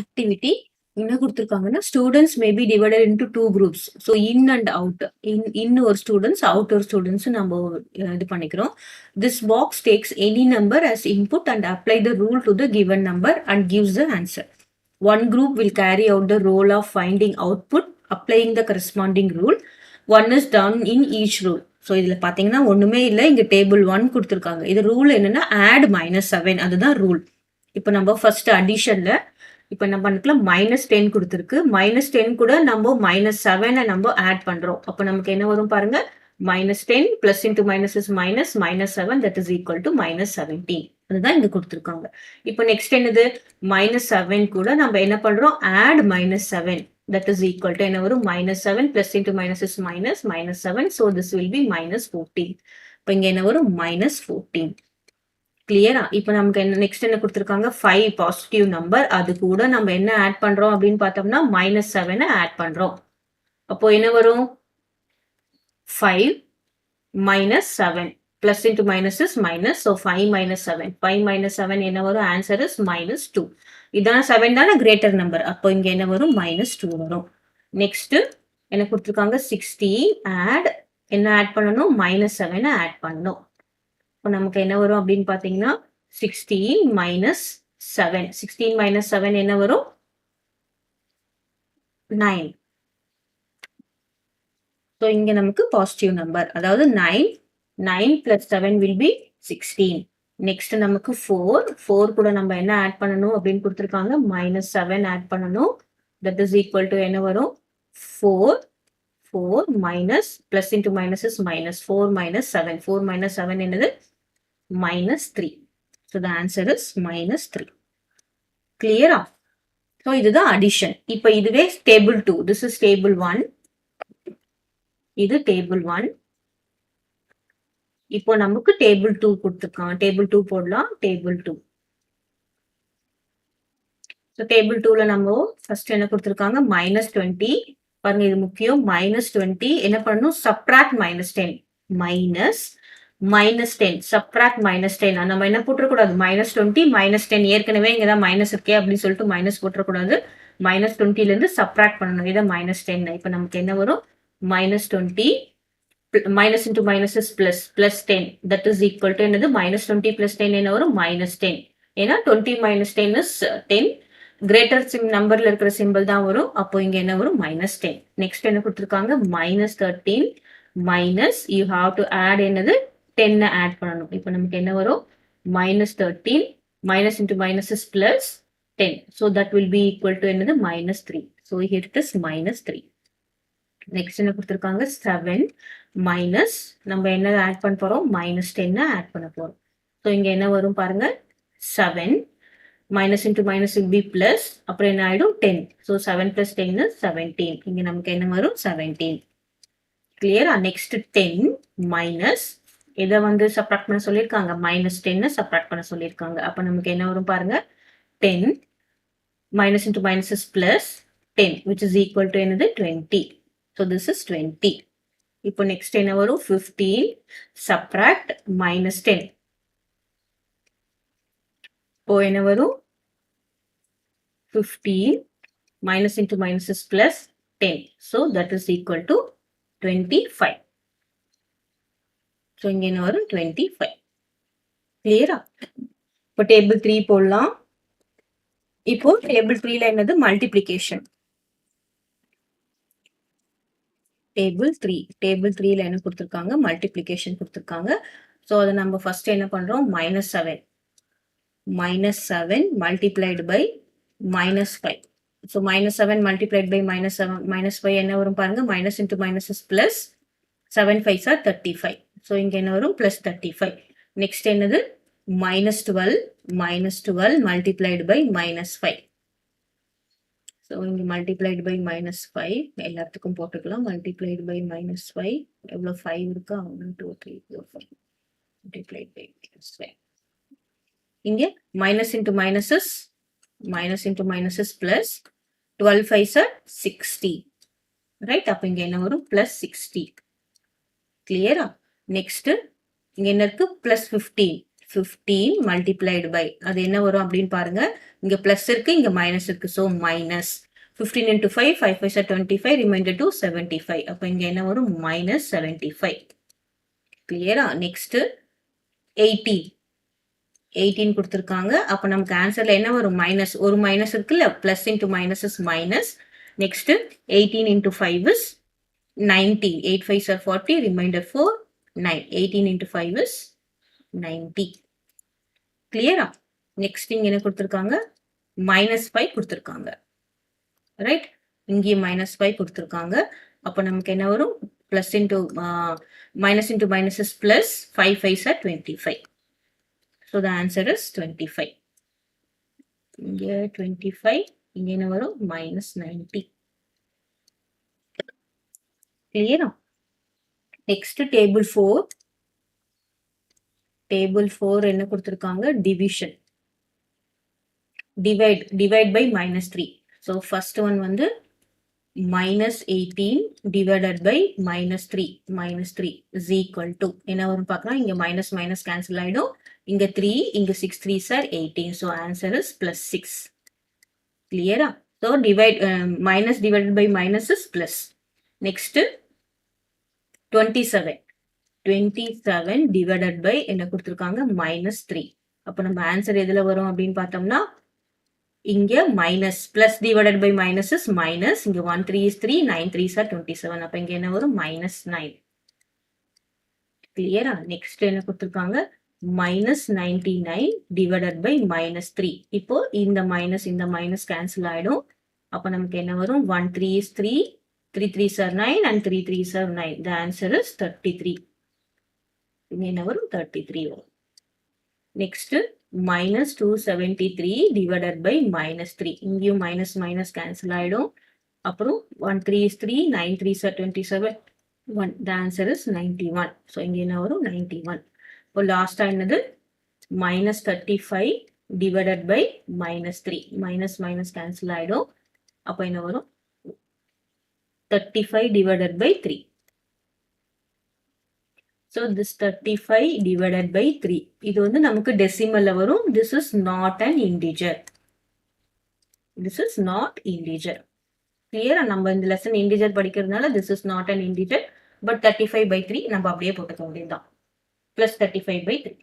Activity என்ன கொடுத்துருக்காங்கன்னா students may be divided into 2 groups. So in and out, in ஒரு students, out ஒரு students நம்ம இது பண்ணிக்கிறோம். This box takes any number as input and apply the rule to the given number and gives the answer. One group will carry out the role of finding output, applying the corresponding rule. One is done in each rule. So இதில் பார்த்தீங்கன்னா ஒன்றுமே இல்லை, இங்கே table 1 கொடுத்துருக்காங்க. இது rule என்னன்னா add -7, அதுதான் rule. இப்போ நம்ம ஃபர்ஸ்ட் அடிஷனில் இப்போ நம்ம பண்ணிக்கலாம் -10 கொடுத்துருக்கு. -10 கூட நம்ம -7 நம்ம ஆட் பண்றோம். அப்போ நமக்கு என்ன வரும் பாருங்க, -10 plus into minus is minus -7 that is equal to -17. அதுதான் இங்க கொடுத்துருக்காங்க. இப்போ நெக்ஸ்ட் என்னது, -7 கூட நம்ம என்ன பண்றோம், add -7 that is equal to என்ன வரும், -7 plus into minus is minus -7, so this will be -14. இப்போ இங்க என்ன வரும், -14. கிளியரா? இப்போ நமக்கு என்ன நெக்ஸ்ட் என்ன கொடுத்துருக்காங்க, 5 பாசிட்டிவ் நம்பர், அது கூட நம்ம என்ன ஆட் பண்றோம் அப்படின்னு பார்த்தோம்னா -7 ஆட் பண்றோம். அப்போ என்ன வரும், 5 -7 plus into minus is minus, so 5 minus 7, 5 minus 7 என்ன வரும், answer is -2. இதான 7 தான கிரேட்டர் நம்பர், அப்போ இங்க என்ன வரும், -2 வரும். நெக்ஸ்ட் என்ன கொடுத்துருக்காங்க, 16 ஆட், என்ன ஆட் பண்ணணும், -7 ஆட் பண்ணணும். இப்போ நமக்கு என்ன வரும் அப்படின்னு பார்த்தீங்கன்னா 16 minus 7, 16 minus 7 என்ன வரும், 9. ஸோ இங்க நமக்கு பாசிட்டிவ் நம்பர், அதாவது 9 plus 7 will be 16. நெக்ஸ்ட் நமக்கு 4 கூட நம்ம என்ன ஆட் பண்ணணும் அப்படின்னு கொடுத்துருக்காங்க, -7 ஆட் பண்ணணும். தட் இஸ் ஈக்குவல் டு என்ன வரும், 4 minus plus into minus is minus, 4 minus 7, 4 minus 7 என்னது, -3. So the answer is -3. கிளியரா? ஸோ இதுதான் அடிஷன். இப்போ இதுவே டேபிள் 2, திஸ் இஸ் டேபிள் 1, இது டேபிள் 1. இப்போ நமக்கு டேபிள் 2 கொடுத்துருக்காங்க, டேபிள் 2 போடலாம், டேபிள் 2. ஸோ டேபிள் 2ல நம்ம ஃபர்ஸ்ட் என்ன கொடுத்துருக்காங்க, -20. பாருங்க இது முக்கியம், -20 என்ன பண்ணணும், சப்ராக்ட் -10, -10 சப்ராக்ட் -10. நம்ம என்ன போட்டுறக்கூடாது, -20 -10, ஏற்கனவே இங்கதான் மைனஸ் இருக்கே அப்படின்னு சொல்லிட்டு மைனஸ் போட்டுறக்கூடாது. -20ல இருந்து சப்ராக்ட் பண்ணணும், இதை -10. இப்போ நமக்கு என்ன வரும், -20 minus into minus is plus 10, that is equal to என்னது, -20 plus 10 என்ன வரும், -10. ஏன்னா 20 minus 10 is 10, கிரேட்டர் நம்பர்ல இருக்கிற சிம்பிள் தான் வரும். அப்போ இங்க என்ன வரும், -10. நெக்ஸ்ட் என்ன கொடுத்துருக்காங்க, -13 minus you have to add என்னது, 10 ஆட் பண்ணணும். இப்போ நமக்கு என்ன வரும், -13 minus into minus is plus 10, so that will be equal to என்னது, -3. so here it is -3. Next என்ன கொடுத்துருக்காங்க, 7 மைனஸ் நம்ம என்ன ஆட் பண்ண போறோம், -10 ஆட் பண்ண போறோம். ஸோ இங்க என்ன வரும் பாருங்க, 7 minus into minus will be plus, அப்புறம் என்ன ஆயிடும், 10. So 7 plus 10 is 17. இங்க நமக்கு என்ன வரும், 17. கிளியரா? நெக்ஸ்ட் 10 மைனஸ், இதை வந்து சப்ராக்ட் பண்ண சொல்லியிருக்காங்க, -10 சப்ராக்ட் பண்ண சொல்லியிருக்காங்க. அப்ப நமக்கு என்ன வரும் பாருங்க, 10 minus into minus is plus 10, which is equal to என்னது, 20. So this is 20. இப்போ next என்ன வரும், 15 subtract -10. இப்போ என்ன வரும், 15 minus into minus is plus 10. So that is equal to 25. So இங்க என்ன வரும், 25. கிளியரா? இப்போ டேபிள் 3 போடலாம். இப்போ டேபிள் 3ல என்னது, மல்டிப்ளிகேஷன். டேபிள் 3ல என்ன கொடுத்துருக்காங்க, மல்டிப்ளிகேஷன் கொடுத்துருக்காங்க. ஸோ அதை நம்ம ஃபர்ஸ்ட் என்ன பண்றோம், -7 multiplied by -5. So -7 multiplied by -5 என்ன வரும் பாருங்க, minus into minus is plus, 7 5s are 35. So இங்க என்ன வரும், +35. நெக்ஸ்ட் என்னது, -12 மல்டிப்ளைடு பை -5. ஸோ இங்கே மல்டிப்ளைடு பை -5 எல்லாத்துக்கும் போட்டுக்கலாம். மல்டிப்ளைடு பை -5 எவ்வளோ, 5 இருக்கா, 1 2 3 4 5 மல்டிப்ளைடு பை -5. இங்கே minus into minus is plus, 12 5s are 60, right? அப்போ இங்கே என்ன வரும், +60. கிளியரா? நெக்ஸ்ட் இங்க என்ன இருக்கு, +15. 15 multiplied by அது என்ன வரும் அப்படின்னு பாருங்க. இங்க பிளஸ் இருக்கு, இங்க மைனஸ் இருக்கு. So minus 15 into 5, 5 5 are 25, remainder to 75. அப்போ இங்க என்ன வரும்? minus 75. கிளியரா? நெக்ஸ்ட் 18. 18 கொடுத்துருக்காங்க. அப்போ நமக்கு ஆன்சர்ல என்ன வரும்? மைனஸ். ஒரு மைனஸ் இருக்குல்ல, plus into minus is minus. Next 18 into 5 is 19. 8 5s are 40, remainder 4, 9. 18 into 5 is 90. கிளியரா? நெக்ஸ்ட் இங்க என்ன கொடுத்துருக்காங்க? -5 கொடுத்துருக்காங்க. ரைட்? இங்கேயும் -5 கொடுத்துருக்காங்க. அப்போ நமக்கு என்ன வரும்? Plus into minus into minus is plus. 5 5s are 25. So the answer is 25. இங்க 25, இங்க என்ன வரும்? -90. கிளியரா? Next table 4. டேபிள் 4 என்ன கொடுத்துருக்காங்க? Division. divide by -3. So first one வந்து -18 divided by -3 is equal to என்ன வரும் பார்க்கலாம். இங்க மைனஸ் மைனஸ் கேன்சல் ஆயிடும். இங்க 3, இங்க 6 3s are 18. So answer is +6. கிளியரா? So minus divided by minus is plus. Next 27. 27 divided by என்ன கொடுத்துருக்காங்க? -3. அப்போ நம்ம ஆன்சர் எதுல வரும் அப்படின்னு பார்த்தோம்னா, இங்க minus. Plus divided by minus is minus. இங்க 1 3 is 3, 9 3s are 27. அப்ப இங்க என்ன வரும்? -9. கிளியரா? நெக்ஸ்ட் என்ன கொடுத்துருக்காங்க? -99 divided by -3. இப்போ இந்த மைனஸ் கேன்சல் ஆயிடும். அப்ப நமக்கு என்ன வரும்? 1 3 is 3, 3 3s are 9 and 3 3s are 9. The answer is 33. இங்க என்ன வரும்? 33 வரும். Next -273 divided by -3. இங்கேயும் மைனஸ் மைனஸ் கேன்சல் ஆயிடும். அப்புறம் 1 3 is 3, 9 3s are 27. 1. The answer is 91. So இங்க என்ன வரும்? 91. இப்போ லாஸ்டா என்னது? -35 divided by -3. Minus minus cancel ஆயிடும். அப்போ என்ன வரும்? 35 divided by 3. So this 35 divided by 3. இது வந்து நமக்கு டெசிமல்ல வரும். This is not an integer. This is not integer. Clear? நம்ம இந்த லெசன் இன்டிஜர் படிக்கிறதுனால this is not an integer. But 35 by 3 நம்ம அப்படியே போட்டுக்க வேண்டியதுதான். Plus 35 by 3.